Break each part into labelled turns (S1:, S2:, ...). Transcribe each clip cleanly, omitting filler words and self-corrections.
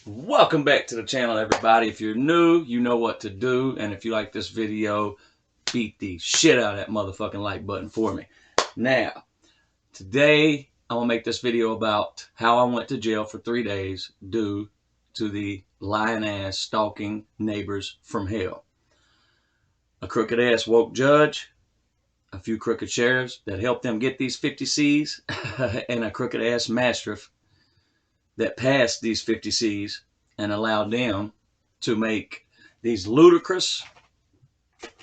S1: Welcome back to the channel, everybody. If you're new, you know what to do. And if you like this video, beat the shit out of that motherfucking like button for me. Now, today, I'm going to make this video about how I went to jail for 3 days due to the lying-ass stalking neighbors from hell. A crooked-ass woke judge, a few crooked sheriffs that helped them get these 50 C's, and a crooked-ass mastiff that passed these 50 C's and allowed them to make these ludicrous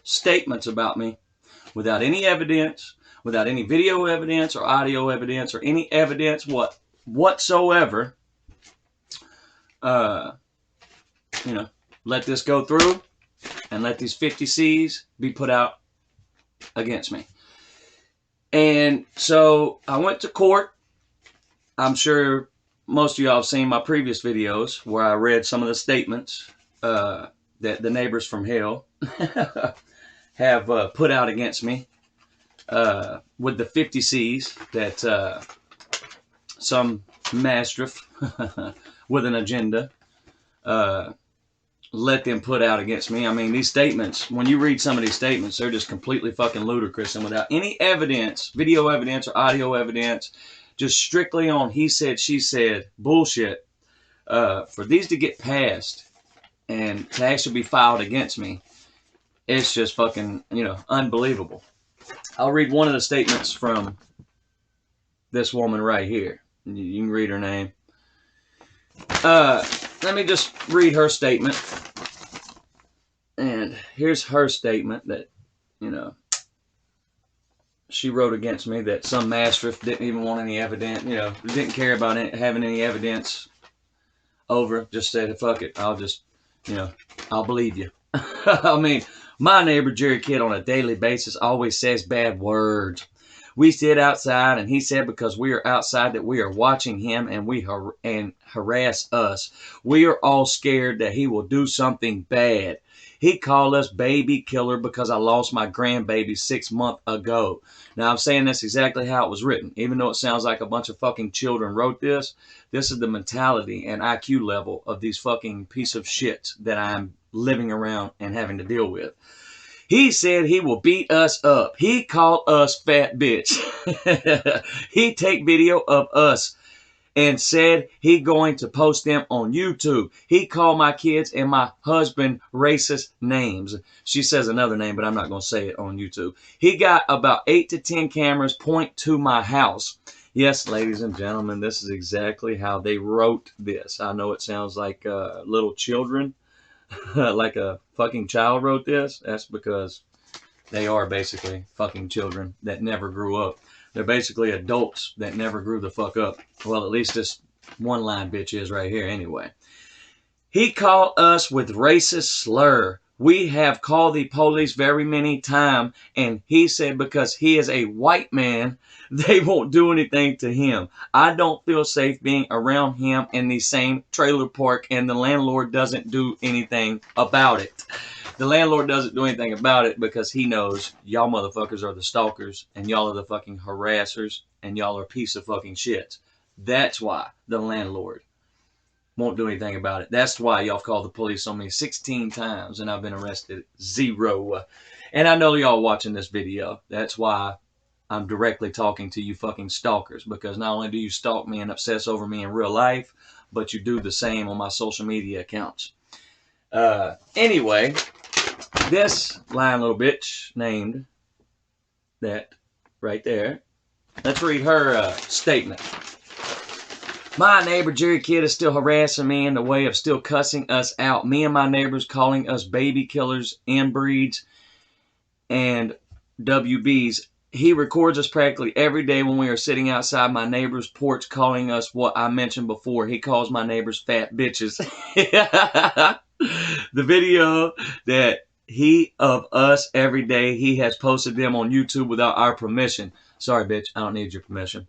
S1: statements about me without any evidence, without any video evidence or audio evidence or any evidence whatsoever. Let this go through and let these 50 C's be put out against me. And so I went to court. I'm sure most of y'all have seen my previous videos where I read some of the statements that the neighbors from hell have put out against me with the 50 C's that some mastiff with an agenda let them put out against me. I mean, these statements, when you read some of these statements, they're just completely fucking ludicrous and without any evidence, video evidence or audio evidence, just strictly on he said, she said bullshit. For these to get passed and to actually be filed against me, it's just fucking, unbelievable. I'll read one of the statements from this woman right here. You can read her name. Let me just read her statement. And here's her statement that, she wrote against me, that some mastiff didn't even want any evidence, didn't care about having any evidence over, just said, fuck it, I'll just, I'll believe you. I mean, my neighbor Jerry Kidd on a daily basis always says bad words. We sit outside and he said because we are outside that we are watching him and harass us. We are all scared that he will do something bad. He called us baby killer because I lost my grandbaby 6 months ago. Now, I'm saying this exactly how it was written. Even though it sounds like a bunch of fucking children wrote this, this is the mentality and IQ level of these fucking piece of shits that I'm living around and having to deal with. He said he will beat us up. He called us fat bitch. He take video of us and said he going to post them on YouTube. He called my kids and my husband racist names. She says another name, but I'm not going to say it on YouTube. He got about 8 to 10 cameras point to my house. Yes, ladies and gentlemen, this is exactly how they wrote this. I know it sounds like little children, like a fucking child wrote this. That's because they are basically fucking children that never grew up. They're basically adults that never grew the fuck up. Well, at least this one line bitch is right here anyway. He called us with racist slur. We have called the police very many times, and he said because he is a white man, they won't do anything to him. I don't feel safe being around him in the same trailer park, and the landlord doesn't do anything about it. The landlord doesn't do anything about it because he knows y'all motherfuckers are the stalkers and y'all are the fucking harassers and y'all are a piece of fucking shit. That's why the landlord won't do anything about it. That's why y'all called the police on me 16 times and I've been arrested 0. And I know y'all watching this video. That's why I'm directly talking to you fucking stalkers, because not only do you stalk me and obsess over me in real life, but you do the same on my social media accounts. Anyway, this lying little bitch named that right there, let's read her statement. My neighbor Jerry Kidd is still harassing me in the way of still cussing us out. Me and my neighbors calling us baby killers, inbreeds, and WBs. He records us practically every day when we are sitting outside my neighbor's porch calling us what I mentioned before. He calls my neighbors fat bitches. The video that he of us every day, he has posted them on YouTube without our permission. Sorry, bitch, I don't need your permission.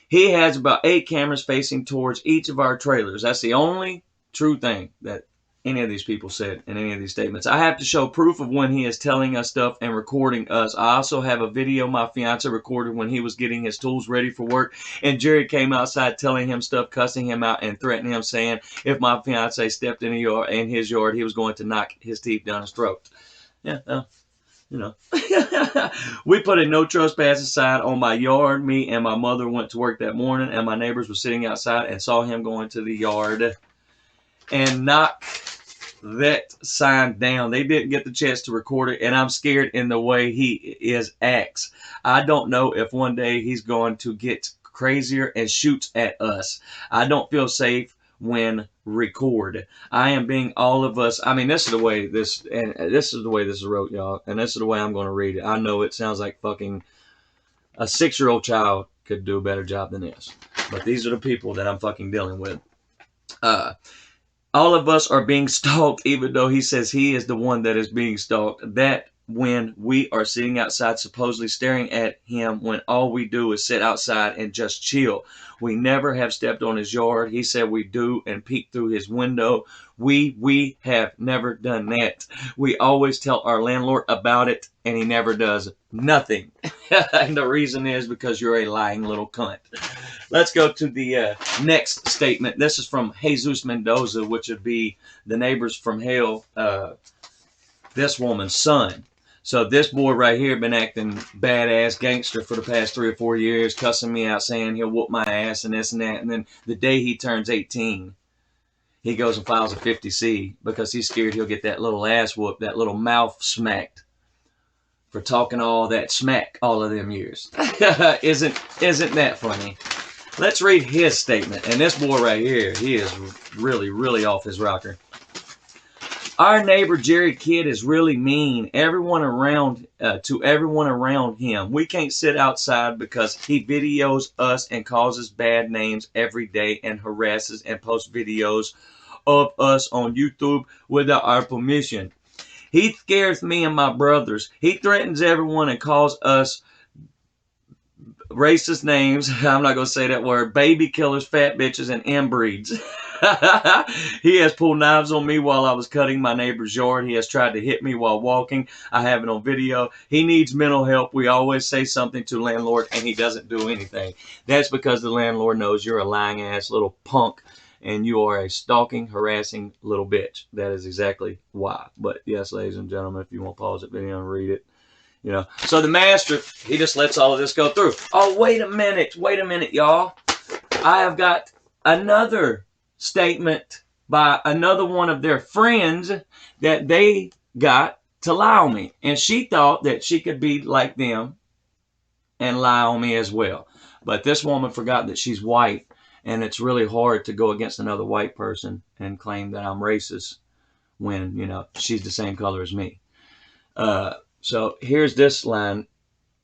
S1: He has about 8 cameras facing towards each of our trailers. That's the only true thing that any of these people said in any of these statements. I have to show proof of when he is telling us stuff and recording us. I also have a video my fiance recorded when he was getting his tools ready for work, and Jerry came outside telling him stuff, cussing him out, and threatening him, saying if my fiance stepped in his yard, he was going to knock his teeth down his throat. Yeah, you know. We put a no trespassing sign on my yard. Me and my mother went to work that morning, and my neighbors were sitting outside and saw him going to the yard and knock that sign down. They didn't get the chance to record it, and I'm scared in the way he acts. I don't know if one day he's going to get crazier and shoots at us. I don't feel safe when record. I am being all of us. I mean, this is the way this is wrote, y'all, and this is the way I'm going to read it. I know it sounds like fucking a 6-year-old child could do a better job than this, but these are the people that I'm fucking dealing with. All of us are being stalked, even though he says he is the one that is being stalked. That when we are sitting outside supposedly staring at him when all we do is sit outside and just chill. We never have stepped on his yard. He said we do and peek through his window. We have never done that. We always tell our landlord about it, and he never does nothing. And the reason is because you're a lying little cunt. Let's go to the next statement. This is from Jesus Mendoza, which would be the neighbors from hell, this woman's son. So this boy right here been acting badass gangster for the past 3 or 4 years, cussing me out, saying he'll whoop my ass and this and that. And then the day he turns 18, he goes and files a 50C because he's scared he'll get that little ass whooped, that little mouth smacked for talking all that smack all of them years. Isn't that funny? Let's read his statement. And this boy right here, he is really, really off his rocker. Our neighbor Jerry Kidd is really mean. To everyone around him. We can't sit outside because he videos us and causes bad names every day and harasses and posts videos of us on YouTube without our permission. He scares me and my brothers. He threatens everyone and calls us racist names. I'm not going to say that word. Baby killers, fat bitches, and inbreeds. He has pulled knives on me while I was cutting my neighbor's yard. He has tried to hit me while walking. I have it on video. He needs mental help. We always say something to landlord and he doesn't do anything. That's because the landlord knows you're a lying ass little punk and you are a stalking, harassing little bitch. That is exactly why. But yes, ladies and gentlemen, if you want to pause the video and read it, you know. So the master, he just lets all of this go through. Oh, wait a minute, y'all. I have got another statement by another one of their friends that they got to lie on me. And she thought that she could be like them and lie on me as well. But this woman forgot that she's white, and it's really hard to go against another white person and claim that I'm racist when, you know, she's the same color as me. So here's this line,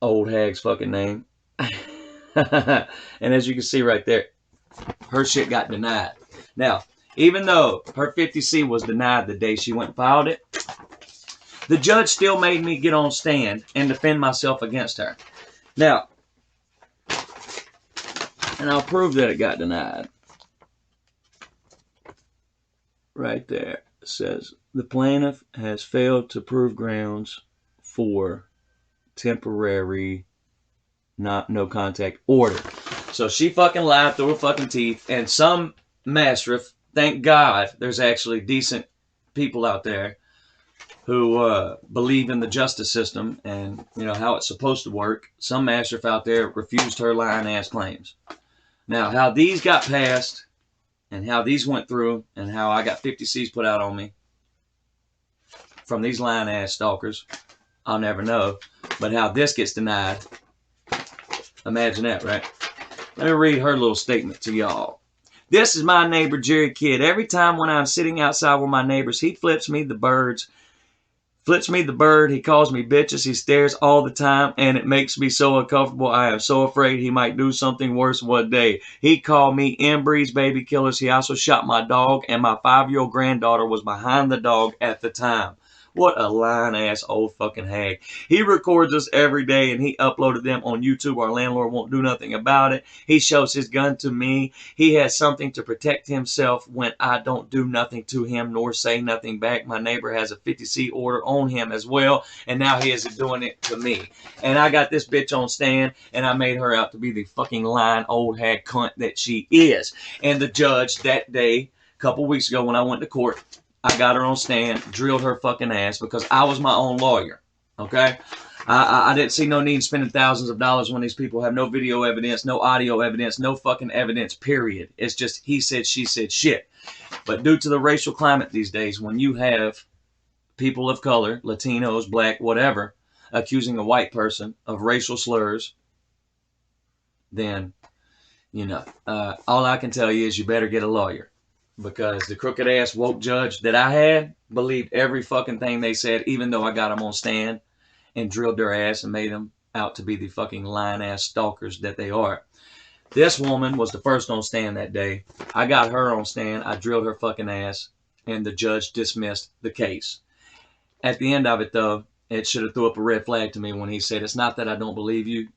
S1: old hag's fucking name. And as you can see right there, her shit got denied. Now, even though her 50C was denied the day she went and filed it, the judge still made me get on stand and defend myself against her. Now, and I'll prove that it got denied. Right there. It says, the plaintiff has failed to prove grounds for temporary no contact order. So she fucking lied through her fucking teeth, and some mastriff, thank God there's actually decent people out there who believe in the justice system and, you know, how it's supposed to work. Some mastriff out there refused her lying ass claims. Now, how these got passed and how these went through and how I got 50Cs put out on me from these lying ass stalkers, I'll never know. But how this gets denied, imagine that, right? Let me read her little statement to y'all. This is my neighbor, Jerry Kidd. Every time when I'm sitting outside with my neighbors, he flips me the bird. He calls me bitches. He stares all the time, and it makes me so uncomfortable. I am so afraid he might do something worse one day. He called me inbreeds, baby killers. He also shot my dog, and my 5-year-old granddaughter was behind the dog at the time. What a lying-ass old fucking hag. He records us every day, and he uploaded them on YouTube. Our landlord won't do nothing about it. He shows his gun to me. He has something to protect himself when I don't do nothing to him nor say nothing back. My neighbor has a 50C order on him as well, and now he is doing it to me. And I got this bitch on stand, and I made her out to be the fucking lying old hag cunt that she is. And the judge that day, a couple weeks ago when I went to court, I got her on stand, drilled her fucking ass because I was my own lawyer. Okay? I didn't see no need in spending thousands of dollars when these people have no video evidence, no audio evidence, no fucking evidence, period. It's just he said, she said shit. But due to the racial climate these days, when you have people of color, Latinos, black, whatever, accusing a white person of racial slurs, then, you know, all I can tell you is you better get a lawyer. Because the crooked ass woke judge that I had believed every fucking thing they said, even though I got them on stand and drilled their ass and made them out to be the fucking lying ass stalkers that they are. This woman was the first on stand that day. I got her on stand. I drilled her fucking ass, and the judge dismissed the case. At the end of it, though, it should have threw up a red flag to me when he said, it's not that I don't believe you.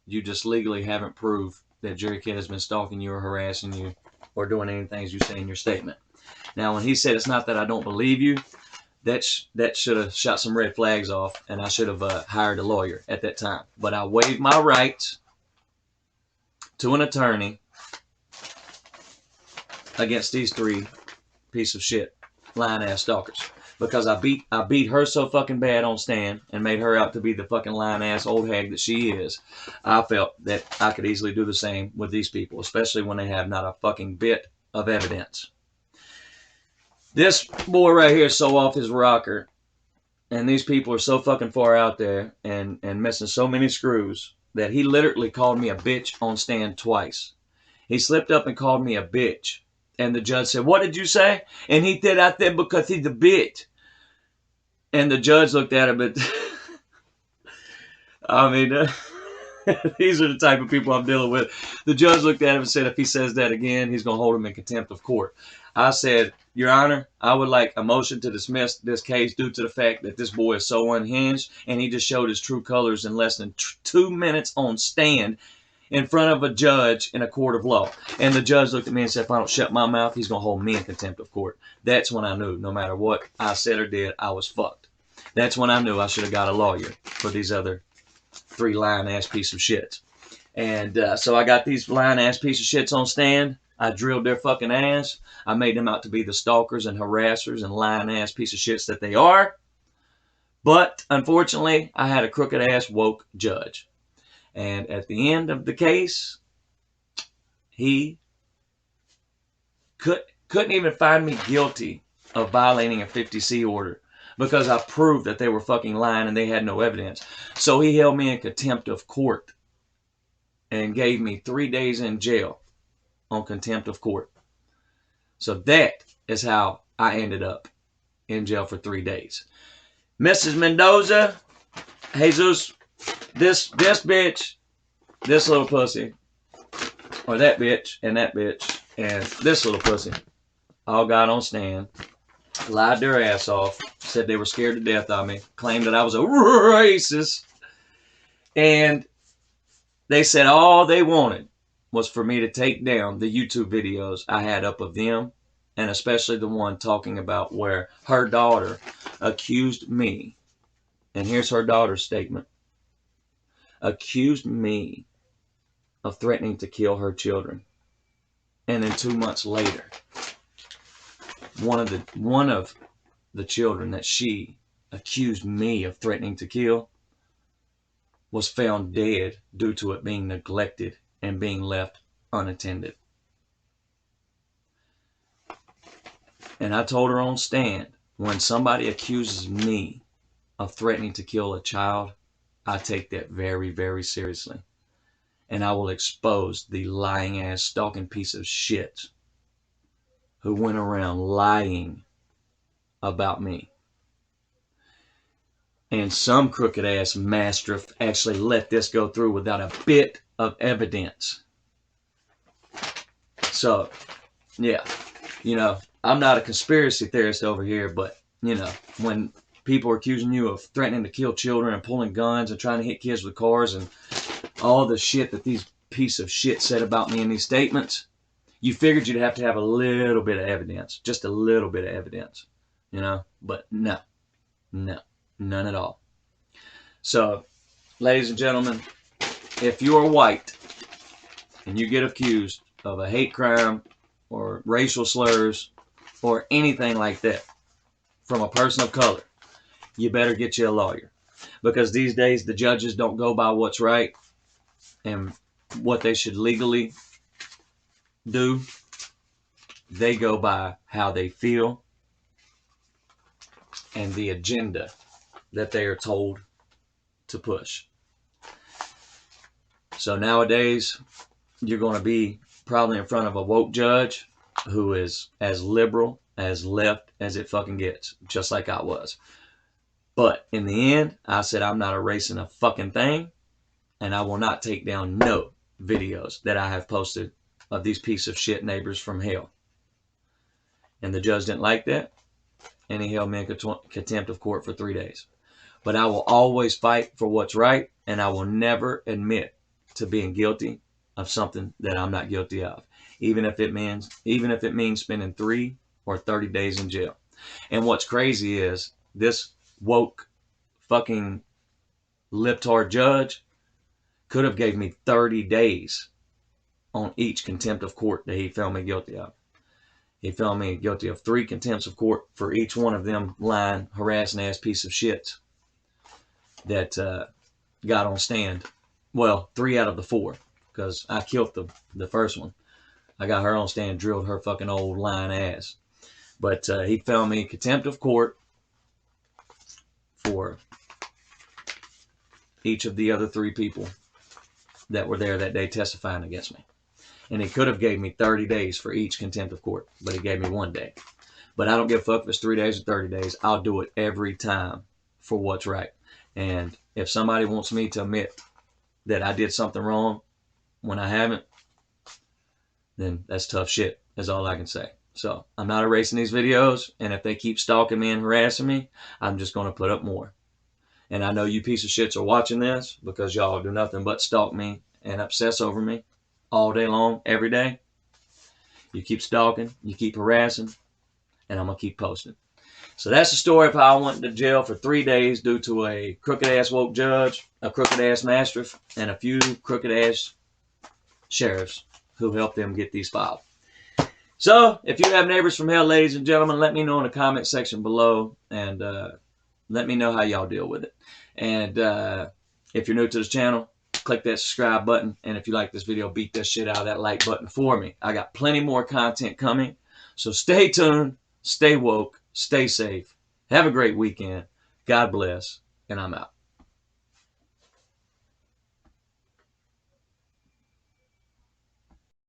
S1: You just legally haven't proved that Jerry Kidd has been stalking you or harassing you or doing anything as you say in your statement. Now, when he said it's not that I don't believe you, that should have shot some red flags off, and I should have hired a lawyer at that time. But I waived my rights to an attorney against these three piece of shit lying ass stalkers. Because I beat her so fucking bad on stand and made her out to be the fucking lying ass old hag that she is. I felt that I could easily do the same with these people, especially when they have not a fucking bit of evidence. This boy right here is so off his rocker, and these people are so fucking far out there and missing so many screws that he literally called me a bitch on stand twice. He slipped up and called me a bitch. And the judge said, what did you say? And he did out there because he's a bitch. And the judge looked at him, but I mean, these are the type of people I'm dealing with. The judge looked at him and said, if he says that again, he's going to hold him in contempt of court. I said, Your Honor, I would like a motion to dismiss this case due to the fact that this boy is so unhinged and he just showed his true colors in less than 2 minutes on stand in front of a judge in a court of law. And the judge looked at me and said, if I don't shut my mouth, he's going to hold me in contempt of court. That's when I knew no matter what I said or did, I was fucked. That's when I knew I should have got a lawyer for these other three lying ass piece of shits. And so I got these lying ass piece of shits on stand. I drilled their fucking ass. I made them out to be the stalkers and harassers and lying ass piece of shits that they are. But unfortunately, I had a crooked ass woke judge. And at the end of the case, he couldn't even find me guilty of violating a 50C order because I proved that they were fucking lying and they had no evidence. So he held me in contempt of court and gave me 3 days in jail on contempt of court. So that is how I ended up in jail for 3 days. Mrs. Mendoza, Jesus, this bitch, this little pussy, or that bitch, and this little pussy, all got on stand, lied their ass off, said they were scared to death of me, claimed that I was a racist, and they said all they wanted was for me to take down the YouTube videos I had up of them, and especially the one talking about where her daughter accused me, and here's her daughter's statement, accused me of threatening to kill her children. And then 2 months later, one of the children that she accused me of threatening to kill was found dead due to it being neglected and being left unattended. And I told her on stand, when somebody accuses me of threatening to kill a child, I take that very, very seriously. And I will expose the lying ass stalking piece of shit who went around lying about me. And some crooked ass mastiff actually let this go through without a bit of evidence. So, yeah, you know, I'm not a conspiracy theorist over here, but, you know, when people are accusing you of threatening to kill children and pulling guns and trying to hit kids with cars and all the shit that these piece of shit said about me in these statements, you figured you'd have to have a little bit of evidence, just a little bit of evidence, you know, but no, none at all. So, ladies and gentlemen, if you are white and you get accused of a hate crime or racial slurs or anything like that from a person of color, you better get you a lawyer. Because these days the judges don't go by what's right and what they should legally do. They go by how they feel and the agenda that they are told to push. So nowadays, you're going to be probably in front of a woke judge who is as liberal, as left as it fucking gets, just like I was. But in the end, I said I'm not erasing a fucking thing, and I will not take down no videos that I have posted of these piece of shit neighbors from hell. And the judge didn't like that, and he held me in contempt of court for 3 days. But I will always fight for what's right, and I will never admit to being guilty of something that I'm not guilty of, even if it means spending 3 or 30 days in jail. And what's crazy is this woke fucking libtard judge could have gave me 30 days on each contempt of court that he found me guilty of. He found me guilty of 3 contempts of court for each one of them lying, harassing ass piece of shits that got on stand. Well, 3 out of the 4, because I killed the first one. I got her on stand, drilled her fucking old lying ass. But he found me contempt of court for each of the other 3 people that were there that day testifying against me. And he could have gave me 30 days for each contempt of court, but he gave me 1 day. But I don't give a fuck if it's 3 days or 30 days. I'll do it every time for what's right. And if somebody wants me to admit that I did something wrong when I haven't, then that's tough shit, is all I can say. So I'm not erasing these videos, and if they keep stalking me and harassing me, I'm just going to put up more. And I know you piece of shits are watching this because y'all do nothing but stalk me and obsess over me all day long, every day. You keep stalking, you keep harassing, and I'm going to keep posting. So that's the story of how I went to jail for 3 days due to a crooked-ass woke judge, a crooked-ass mastiff, and a few crooked-ass sheriffs who helped them get these filed. So, if you have neighbors from hell, ladies and gentlemen, let me know in the comment section below, and let me know how y'all deal with it. And if you're new to this channel, click that subscribe button, and if you like this video, beat that shit out of that like button for me. I got plenty more content coming, so stay tuned, stay woke, stay safe, have a great weekend, God bless, and I'm out.